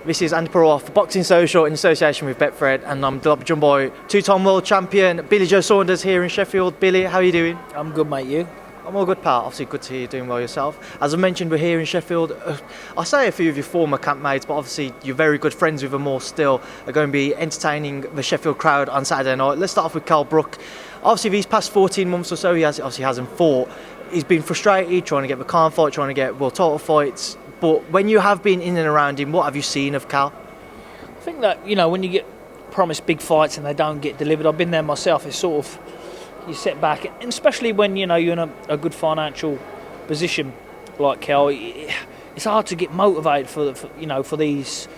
This is Andy Perot for Boxing Social in association with Betfred, and I'm joined by two-time world champion Billy Joe Saunders here in Sheffield. Billy, how are you doing? I'm good, mate. You? I'm all good, pal. Obviously, good to hear you doing well yourself. As I mentioned, we're here in Sheffield. I say a few of your former campmates, but obviously you're very good friends with them all still. Are going to be entertaining the Sheffield crowd on Saturday night. Let's start off with Cal Brook. Obviously, these past 14 months or so, he hasn't fought. He's been frustrated, trying to get the Khan fight, trying to get world title fights. But when you have been in and around him, what have you seen of Cal? I think that, when you get promised big fights and they don't get delivered, I've been there myself, it's sort of, you sit back, and especially when, you're in a good financial position like Cal, it's hard to get motivated for these,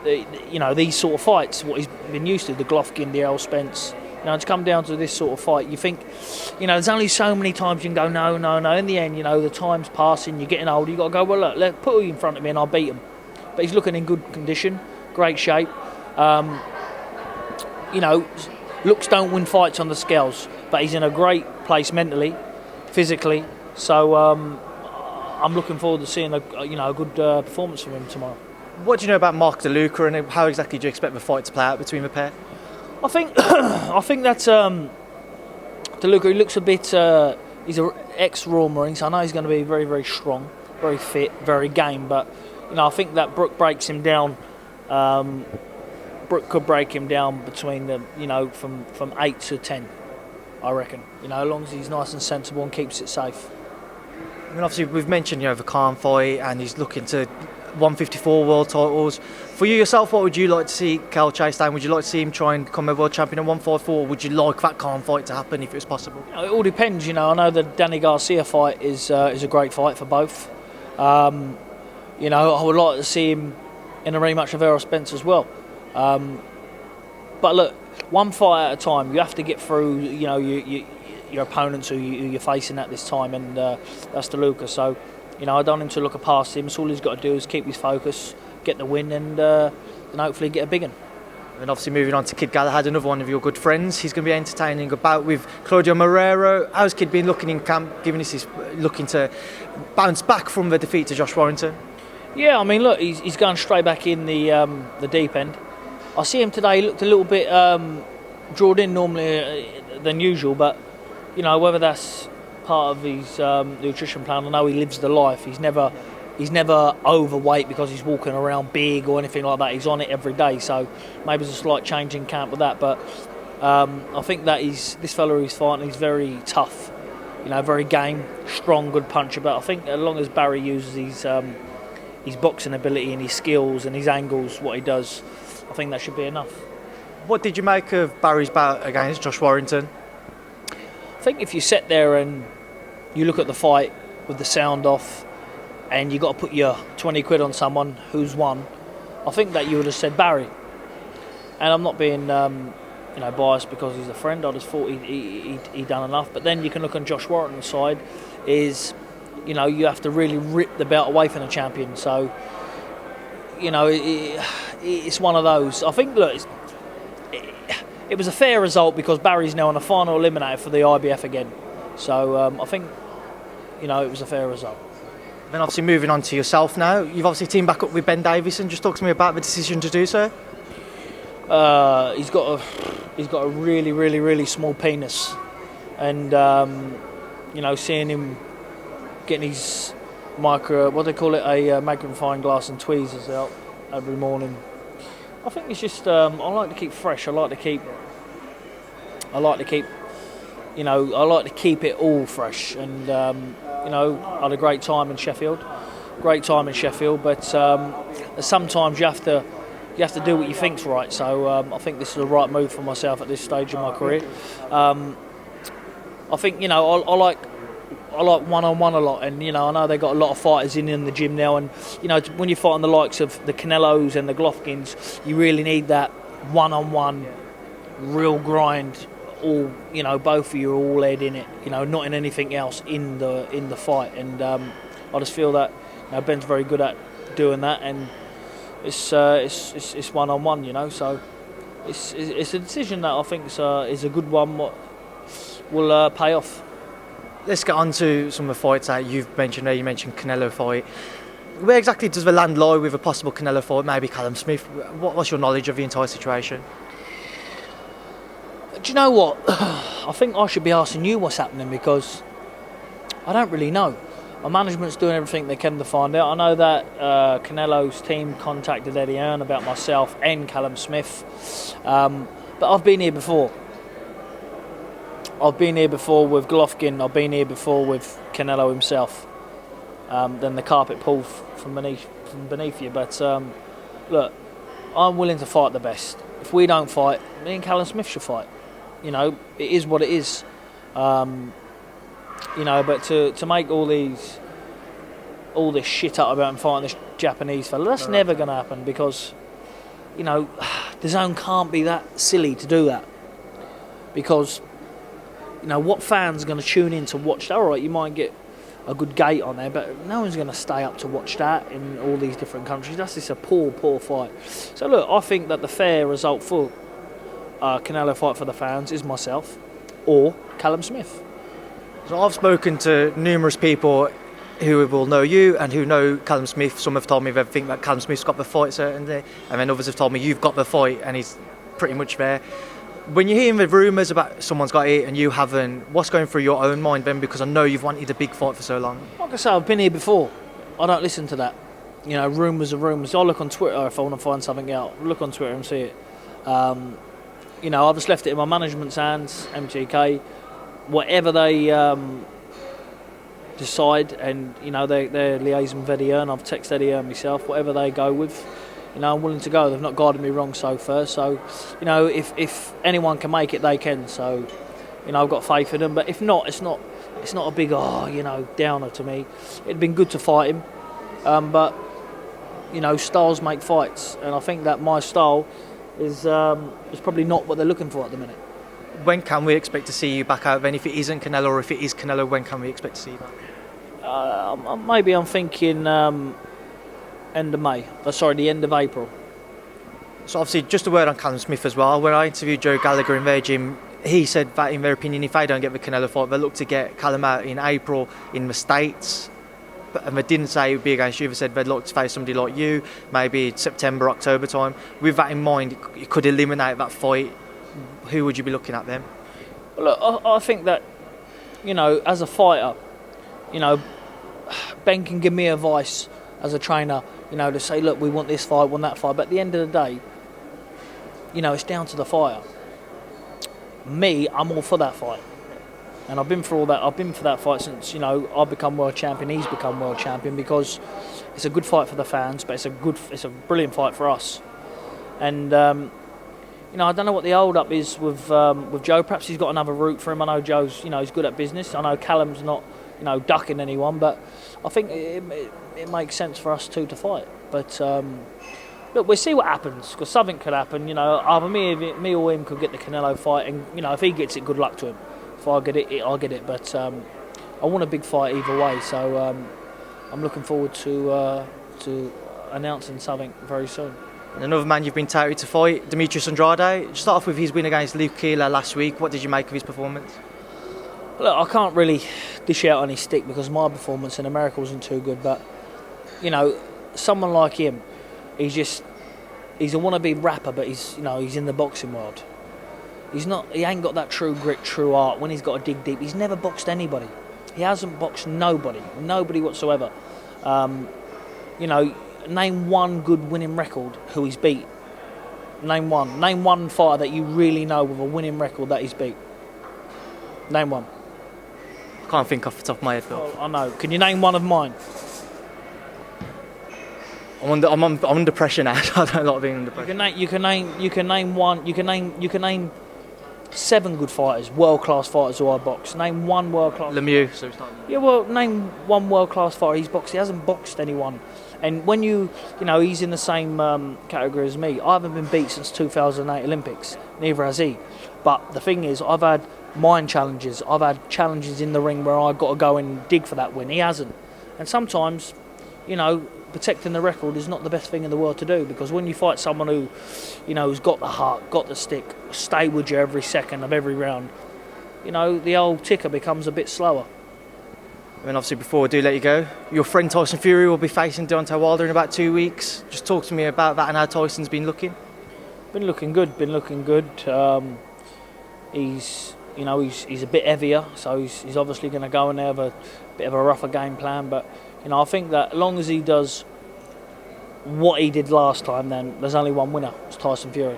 these sort of fights, what he's been used to, the Golovkin, the Errol Spence. To come down to this sort of fight, you think, there's only so many times you can go, no. In the end, the time's passing, you're getting older, you've got to go, well, look, put him in front of me and I'll beat him. But he's looking in good condition, great shape. Looks don't win fights on the scales, but he's in a great place mentally, physically. So I'm looking forward to seeing a good performance from him tomorrow. What do you know about Mark DeLuca, and how exactly do you expect the fight to play out between the pair? I think that DeLuca, he looks a bit. He's an ex-Raw Marine, so I know he's going to be very, very strong, very fit, very game. But I think that Brook breaks him down. Brook could break him down between the from 8 to 10. I reckon. As long as he's nice and sensible and keeps it safe. I mean, obviously we've mentioned the Khan fight, and he's looking to 154 world titles. For you yourself, what would you like to see Cal chase down? Would you like to see him try and become a world champion at 154? Or would you like that Khan fight to happen if it was possible? It all depends. I know the Danny Garcia fight is a great fight for both. I would like to see him in a rematch of Errol Spence as well. But look, one fight at a time. You have to get through. Your opponents who you're facing at this time, and that's DeLuca. So. I don't want him to look past him, so all he's got to do is keep his focus, get the win, and hopefully get a big one. And obviously moving on to Kid Galahad, another one of your good friends. He's going to be entertaining a bout with Claudio Marrero. How's Kid been looking in camp, given he's looking to bounce back from the defeat to Josh Warrington? Yeah, I mean, look, he's going straight back in the deep end. I see him today, he looked a little bit drawn in normally than usual, but, whether that's part of his nutrition plan. I know he lives the life. He's never overweight because he's walking around big or anything like that. He's on it every day. So maybe there's a slight change in camp with that. But I think that this fella he's fighting, he's very tough. Very game, strong, good puncher. But I think as long as Barry uses his boxing ability and his skills and his angles, what he does, I think that should be enough. What did you make of Barry's bout against Josh Warrington? I think if you sit there and you look at the fight with the sound off and you got to put your 20 quid on someone who's won, I think that you would have said Barry. And I'm not being biased because he's a friend. I just thought he done enough. But then you can look on Josh Warrington's side is, you have to really rip the belt away from the champion. So, it's one of those. I think, look, it was a fair result because Barry's now on a final eliminator for the IBF again. So I think, it was a fair result. Then obviously moving on to yourself now, you've obviously teamed back up with Ben Davison. Just talk to me about the decision to do so. He's got a really, really, really small penis, and seeing him getting his magnifying glass and tweezers out every morning. I think it's just I like to keep fresh. I like to keep it all fresh. And I had a great time in Sheffield. But sometimes you have to do what you think's right. So I think this is the right move for myself at this stage of my career. I think I like one-on-one a lot, and I know they got a lot of fighters in the gym now, and when you're fighting the likes of the Canelos and the Golovkins, you really need that one-on-one, real grind. All both of you are all head in it, not in anything else in the fight, and I just feel that Ben's very good at doing that, and it's one-on-one, so it's a decision that I think is a good one. What will pay off. Let's get on to some of the fights that you've mentioned there. You mentioned Canelo fight. Where exactly does the land lie with a possible Canelo fight? Maybe Callum Smith. What's your knowledge of the entire situation? Do you know what? I think I should be asking you what's happening because I don't really know. My management's doing everything they can to find out. I know that Canelo's team contacted Eddie Hearn about myself and Callum Smith, but I've been here before. I've been here before with Golovkin. I've been here before with Canelo himself. Then the carpet pulled from beneath you. But look, I'm willing to fight the best. If we don't fight, me and Callum Smith should fight. You know, it is what it is. You know, but to make all this shit up about him fighting this Japanese fella, that's never going to happen because, you know, the zone can't be that silly to do that. Because, you know, what fans are going to tune in to watch that? All right, you might get a good gate on there, but no one's going to stay up to watch that in all these different countries. That's just a poor fight. So look, I think that the fair result for Canelo fight for the fans is myself or Callum Smith. So I've spoken to numerous people who will know you and who know Callum Smith. Some have told me they think that Callum Smith's got the fight certainly, and then others have told me you've got the fight and he's pretty much there. When you're hearing the rumours about someone's got it and you haven't, what's going through your own mind then? Because I know you've wanted a big fight for so long. Like I say, I've been here before. I don't listen to that. You know, rumours are rumours. I look on Twitter if I want to find something out. Look on Twitter and see it. You know, I've just left it in my management's hands, MTK. Whatever they decide, and you know they're liaising with Eddie Hearn. I've texted Eddie Hearn myself. Whatever they go with, you know, I'm willing to go. They've not guided me wrong so far. So, you know, if anyone can make it, they can. So, you know, I've got faith in them. But if not, it's not a big downer to me. It'd been good to fight him, but you know, styles make fights, and I think that my style is probably not what they're looking for at the minute. When can we expect to see you back out then? If it isn't Canelo or if it is Canelo, when can we expect to see you back? Maybe I'm thinking end of May. The end of April. So obviously, just a word on Callum Smith as well. When I interviewed Joe Gallagher in their gym, he said that in their opinion, if they don't get the Canelo fight, they'll look to get Callum out in April in the States. And they didn't say it would be against you. They said they'd look to face somebody like you, maybe September, October time. With that in mind, it could eliminate that fight. Who would you be looking at then? Well, look, I think that, you know, as a fighter, you know, Ben can give me advice as a trainer, you know, to say, look, we want this fight, want that fight. But at the end of the day, you know, it's down to the fighter. Me, I'm all for that fight. And I've been for all that. I've been for that fight since, you know, I've become world champion. He's become world champion because it's a good fight for the fans, but it's a brilliant fight for us. And you know, I don't know what the hold-up is with Joe. Perhaps he's got another route for him. I know Joe's, you know, he's good at business. I know Callum's not, you know, ducking anyone, but I think it makes sense for us two to fight. But look, we'll see what happens because something could happen. You know, either me or him could get the Canelo fight, and you know, if he gets it, good luck to him. If I get it, I'll get it. But I want a big fight either way, so I'm looking forward to announcing something very soon. And another man you've been touted to fight, Demetrius Andrade. Start off with his win against Luke Keeler last week. What did you make of his performance? Look, I can't really dish out on his stick because my performance in America wasn't too good. But you know, someone like him, he's a wannabe rapper, but he's in the boxing world. He ain't got that true grit, true art. When he's got to dig deep, he's never boxed anybody. He hasn't boxed nobody whatsoever. You know, name one good winning record who he's beat. Name one fighter that you really know with a winning record that he's beat. Name one. I can't think off the top of my head, Phil. Oh, I know. Can you name one of mine? I'm under pressure now. I don't like being under pressure. You can name one. You can name 7 good fighters, world class fighters who I box. Name one world class. Lemieux. So it's not... Yeah, well, name one world class fighter he's boxed. He hasn't boxed anyone. And when you know, he's in the same category as me. I haven't been beat since 2008 Olympics. Neither has he. But the thing is, I've had mind challenges. I've had challenges in the ring where I've got to go and dig for that win. He hasn't. And sometimes, you know, protecting the record is not the best thing in the world to do, because when you fight someone who, you know, who's got the heart, got the stick, stay with you every second of every round, you know, the old ticker becomes a bit slower. And obviously, before I do let you go, your friend Tyson Fury will be facing Deontay Wilder in about 2 weeks. Just talk to me about that and how Tyson's been looking. Been looking good. He's a bit heavier, so he's obviously going to go in there with a bit of a rougher game plan. But I think that as long as he does what he did last time, then there's only one winner. It's Tyson Fury.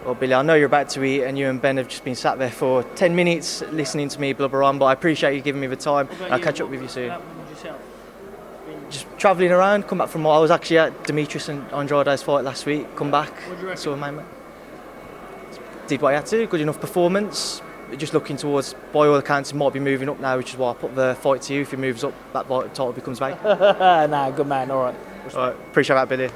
Well, Billy, I know you're about to eat, and you and Ben have just been sat there for 10 minutes listening to me blubber on, but I appreciate you giving me the time. I'll catch up with you soon. Just travelling around, come back from what I was actually at Demetrius Andrade's fight last week. Come back, saw my mate. Did what I had to, good enough performance. Just looking towards, by all accounts, he might be moving up now, which is why I put the fight to you. If he moves up, that title becomes vacant. Nah, good man, all right. Appreciate that, Billy.